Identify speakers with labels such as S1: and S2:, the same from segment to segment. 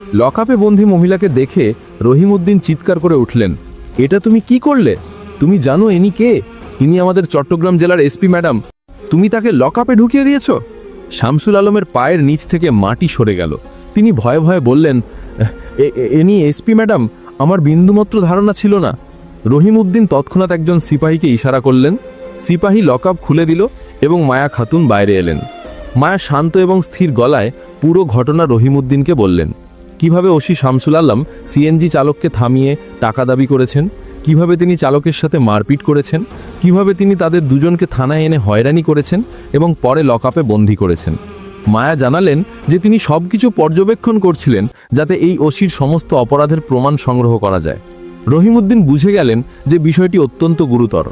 S1: লকআপে বন্দী মহিলাকে দেখে রহিমউদ্দিন চিৎকার করে উঠলেন, এটা তুমি কি করলে? তুমি জানো ইনি কে? ইনি আমাদের চট্টগ্রাম জেলার এসপি ম্যাডাম। তুমি তাকে লকআপে ঢুকিয়ে দিয়েছ। শামসুল আলমের পায়ের নিচ থেকে মাটি সরে গেল। তিনি ভয়ে ভয়ে বললেন, ইনি এসপি ম্যাডাম, আমার বিন্দুমাত্র ধারণা ছিল না। রহিমউদ্দিন তৎক্ষণাৎ একজন সিপাহীকে ইশারা করলেন। সিপাহী লকআপ খুলে দিল এবং মায়া খাতুন বাইরে এলেন। মায়া শান্ত এবং স্থির গলায় পুরো ঘটনা রহিমউদ্দিনকে বললেন। কিভাবে ওসি শামসুল আলম সিএনজি চালককে থামিয়ে টাকা দাবি করেছেন, কিভাবে তিনি চালকের সাথে মারপিট করেছেন, কিভাবে তিনি তাদের দুজনকে থানায় এনে হয়রানি করেছেন এবং পরে লকআপে বন্দী করেছেন। মায়া জানালেন যে তিনি সবকিছু পর্যবেক্ষণ করছিলেন যাতে এই ওসির সমস্ত অপরাধের প্রমাণ সংগ্রহ করা যায়। রহিমউদ্দিন বুঝে গেলেন যে বিষয়টি অত্যন্ত গুরুতর।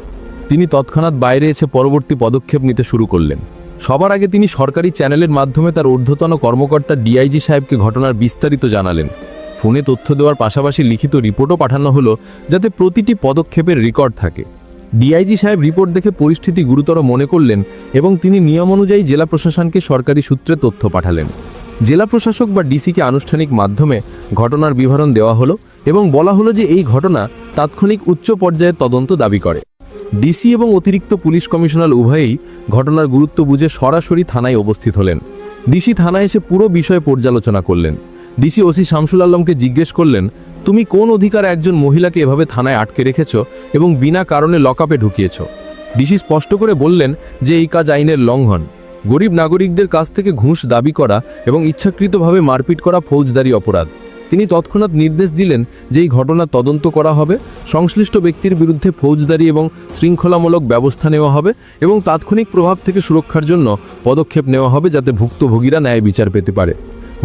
S1: তিনি তৎক্ষণাৎ বাইরে এসে পরবর্তী পদক্ষেপ নিতে শুরু করলেন। সবার আগে তিনি সরকারি চ্যানেলের মাধ্যমে তার ঊর্ধ্বতন কর্মকর্তা ডিআইজি সাহেবকে ঘটনার বিস্তারিত জানালেন। ফোনে তথ্য দেওয়ার পাশাপাশি লিখিত রিপোর্টও পাঠানো হলো যাতে প্রতিটি পদক্ষেপের রেকর্ড থাকে। ডিআইজি সাহেব রিপোর্ট দেখে পরিস্থিতি গুরুতর মনে করলেন এবং তিনি নিয়ম অনুযায়ী জেলা প্রশাসনকে সরকারি সূত্রে তথ্য পাঠালেন। জেলা প্রশাসক বা ডিসিকে আনুষ্ঠানিক মাধ্যমে ঘটনার বিবরণ দেওয়া হলো এবং বলা হলো যে এই ঘটনা তাৎক্ষণিক উচ্চ পর্যায়ের তদন্ত দাবি করে। ডিসি এবং অতিরিক্ত পুলিশ কমিশনার উভয়েই ঘটনার গুরুত্ব বুঝে সরাসরি থানায় উপস্থিত হলেন। ডিসি থানায় এসে পুরো বিষয়ে পর্যালোচনা করলেন। ডিসি ওসি শামসুল আলমকে জিজ্ঞেস করলেন, তুমি কোন অধিকারে একজন মহিলাকে এভাবে থানায় আটকে রেখেছ এবং বিনা কারণে লকআপে ঢুকিয়েছ? ডিসি স্পষ্ট করে বললেন যে এই কাজ আইনের লঙ্ঘন। গরিব নাগরিকদের কাছ থেকে ঘুষ দাবি করা এবং ইচ্ছাকৃতভাবে মারপিট করা ফৌজদারি অপরাধ। তিনি তৎক্ষণাৎ নির্দেশ দিলেন যে এই ঘটনা তদন্ত করা হবে, সংশ্লিষ্ট ব্যক্তির বিরুদ্ধে ফৌজদারি এবং শৃঙ্খলামূলক ব্যবস্থা নেওয়া হবে এবং তাৎক্ষণিক প্রভাব থেকে সুরক্ষার জন্য পদক্ষেপ নেওয়া হবে যাতে ভুক্তভোগীরা ন্যায় বিচার পেতে পারে।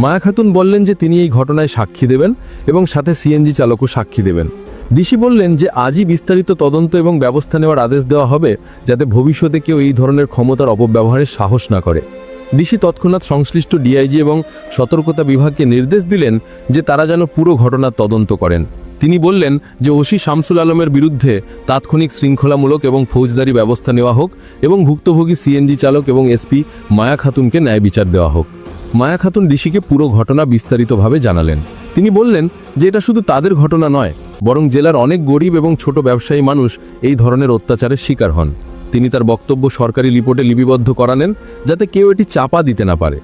S1: মায়া খাতুন বললেন যে তিনি এই ঘটনায় সাক্ষী দেবেন এবং সাথে সিএনজি চালকও সাক্ষী দেবেন। ডিসি বললেন যে আজই বিস্তারিত তদন্ত এবং ব্যবস্থা নেওয়ার আদেশ দেওয়া হবে যাতে ভবিষ্যতে কেউ এই ধরনের ক্ষমতার অপব্যবহারের সাহস না করে। ডিসি তৎক্ষণাৎ সংশ্লিষ্ট ডিআইজি এবং সতর্কতা বিভাগকে নির্দেশ দিলেন যে তারা যেন পুরো ঘটনার তদন্ত করেন। তিনি বললেন যে ওসি শামসুল আলমের বিরুদ্ধে তাৎক্ষণিক শৃঙ্খলামূলক এবং ফৌজদারি ব্যবস্থা নেওয়া হোক এবং ভুক্তভোগী সিএনজি চালক এবং এসপি মায়া খাতুনকে ন্যায় বিচার দেওয়া হোক। মায়া খাতুন ডিসিকে পুরো ঘটনা বিস্তারিতভাবে জানালেন। তিনি বললেন যে এটা শুধু তাদের ঘটনা নয়, বরং জেলার অনেক গরিব এবং ছোট ব্যবসায়ী মানুষ এই ধরনের অত্যাচারের শিকার হন। তিনি তার বক্তব্য সরকারি রিপোর্টে লিপিবদ্ধ করালেন যাতে কেউ এটি চাপা দিতে না পারে।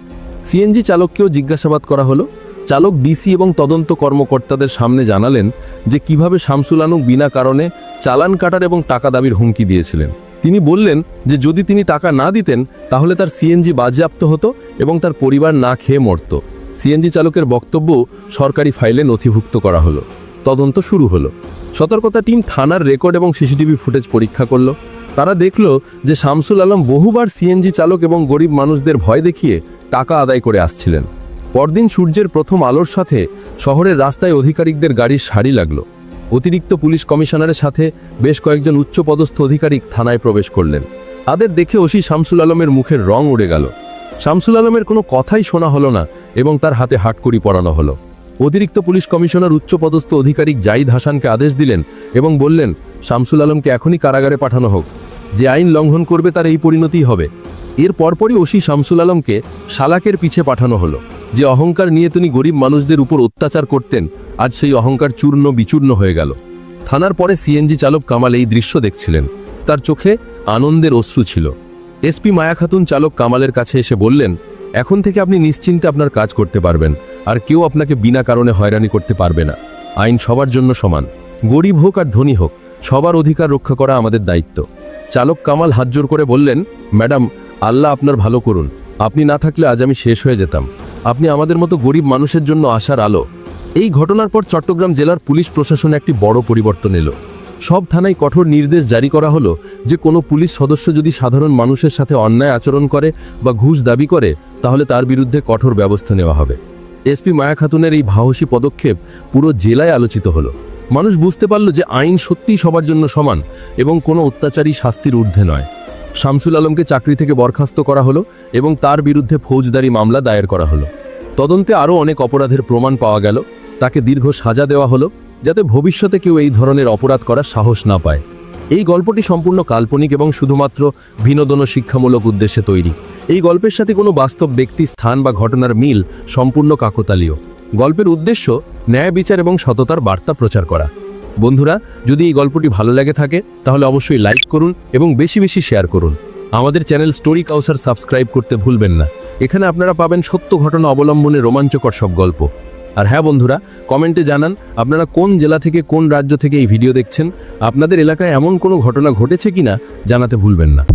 S1: সিএনজি চালককেও জিজ্ঞাসাবাদ করা হলো। চালক ডিসি এবং তদন্ত কর্মকর্তাদের সামনে জানালেন যে কিভাবে শামসুল আলম বিনা কারণে চালান কাটার এবং টাকা দাবির হুমকি দিয়েছিলেন। তিনি বললেন যে যদি তিনি টাকা না দিতেন তাহলে তার সিএনজি বাজেয়াপ্ত হতো এবং তার পরিবার না খেয়ে মরত। সিএনজি চালকের বক্তব্য সরকারি ফাইলে নথিভুক্ত করা হলো। তদন্ত শুরু হলো। সতর্কতা টিম থানার রেকর্ড এবং সিসিটিভি ফুটেজ পরীক্ষা করল। তারা দেখল যে শামসুল আলম বহুবার সিএনজি চালক এবং গরিব মানুষদের ভয় দেখিয়ে টাকা আদায় করে আসছিলেন। পরদিন সূর্যের প্রথম আলোর সাথে শহরের রাস্তায় অধিকারিকদের গাড়ির সারি লাগলো। অতিরিক্ত পুলিশ কমিশনারের সাথে বেশ কয়েকজন উচ্চপদস্থ আধিকারিক থানায় প্রবেশ করলেন। তাদের দেখে ওসি শামসুল আলমের মুখের রং উড়ে গেল। শামসুল আলমের কোনো কথাই শোনা হলো না এবং তার হাতে হাটকড়ি পরানো হলো। অতিরিক্ত পুলিশ কমিশনার উচ্চপদস্থ আধিকারিক জাহিদ হাসানকে আদেশ দিলেন এবং বললেন, শামসুল আলমকে এখনই কারাগারে পাঠানো হোক। যে আইন লঙ্ঘন করবে তার এই পরিণতিই হবে। এর পরপরই ওসি শামসুল আলমকে শালাকের পিছে পাঠানো হলো। যে অহংকার নিয়ে তিনি গরিব মানুষদের উপর অত্যাচার করতেন, আজ সেই অহংকার চূর্ণ বিচূর্ণ হয়ে গেল। থানার পরে সিএনজি চালক কামাল এই দৃশ্য দেখছিলেন। তার চোখে আনন্দের অশ্রু ছিল। এসপি মায়া খাতুন চালক কামালের কাছে এসে বললেন, এখন থেকে আপনি নিশ্চিন্তে আপনার কাজ করতে পারবেন, আর কেউ আপনাকে বিনা কারণে হয়রানি করতে পারবে না। আইন সবার জন্য সমান, গরিব হোক আর ধনী হোক, সবার অধিকার রক্ষা করা আমাদের দায়িত্ব। চালক কামাল হাতজোড় করে বললেন, ম্যাডাম, আল্লাহ আপনার ভালো করুন। আপনি না থাকলে আজ আমি শেষ হয়ে যেতাম। আপনি আমাদের মতো গরিব মানুষের জন্য আশার আলো। এই ঘটনার পর চট্টগ্রাম জেলার পুলিশ প্রশাসনে একটি বড় পরিবর্তন এলো। সব থানায় কঠোর নির্দেশ জারি করা হলো যে কোনো পুলিশ সদস্য যদি সাধারণ মানুষের সাথে অন্যায় আচরণ করে বা ঘুষ দাবি করে তাহলে তার বিরুদ্ধে কঠোর ব্যবস্থা নেওয়া হবে। এসপি মায়া খাতুনের এই সাহসী পদক্ষেপ পুরো জেলায় আলোচিত হলো। মানুষ বুঝতে পারল যে আইন সত্যিই সবার জন্য সমান এবং কোনো অত্যাচারী শাস্তির ঊর্ধ্বে নয়। শামসুল আলমকে চাকরি থেকে বরখাস্ত করা হলো এবং তার বিরুদ্ধে ফৌজদারি মামলা দায়ের করা হলো। তদন্তে আরও অনেক অপরাধের প্রমাণ পাওয়া গেল। তাকে দীর্ঘ সাজা দেওয়া হলো যাতে ভবিষ্যতে কেউ এই ধরনের অপরাধ করার সাহস না পায়। এই গল্পটি সম্পূর্ণ কাল্পনিক এবং শুধুমাত্র বিনোদন ও শিক্ষামূলক উদ্দেশ্যে তৈরি। এই গল্পের সাথে কোনো বাস্তব ব্যক্তি, স্থান বা ঘটনার মিল সম্পূর্ণ কাকতালীয়। গল্পের উদ্দেশ্য ন্যায় বিচার এবং সততার বার্তা প্রচার করা। বন্ধুরা, যদি এই গল্পটি ভালো লেগে থাকে তাহলে অবশ্যই লাইক করুন এবং বেশি বেশি শেয়ার করুন। আমাদের চ্যানেল স্টোরি কাউসার সাবস্ক্রাইব করতে ভুলবেন না। এখানে আপনারা পাবেন সত্য ঘটনা অবলম্বনে রোমাঞ্চকর সব গল্প। আর হ্যাঁ বন্ধুরা, কমেন্টে জানান আপনারা কোন জেলা থেকে কোন রাজ্য থেকে এই ভিডিও দেখছেন। আপনাদের এলাকায় এমন কোনো ঘটনা ঘটেছে কিনা জানাতে ভুলবেন না।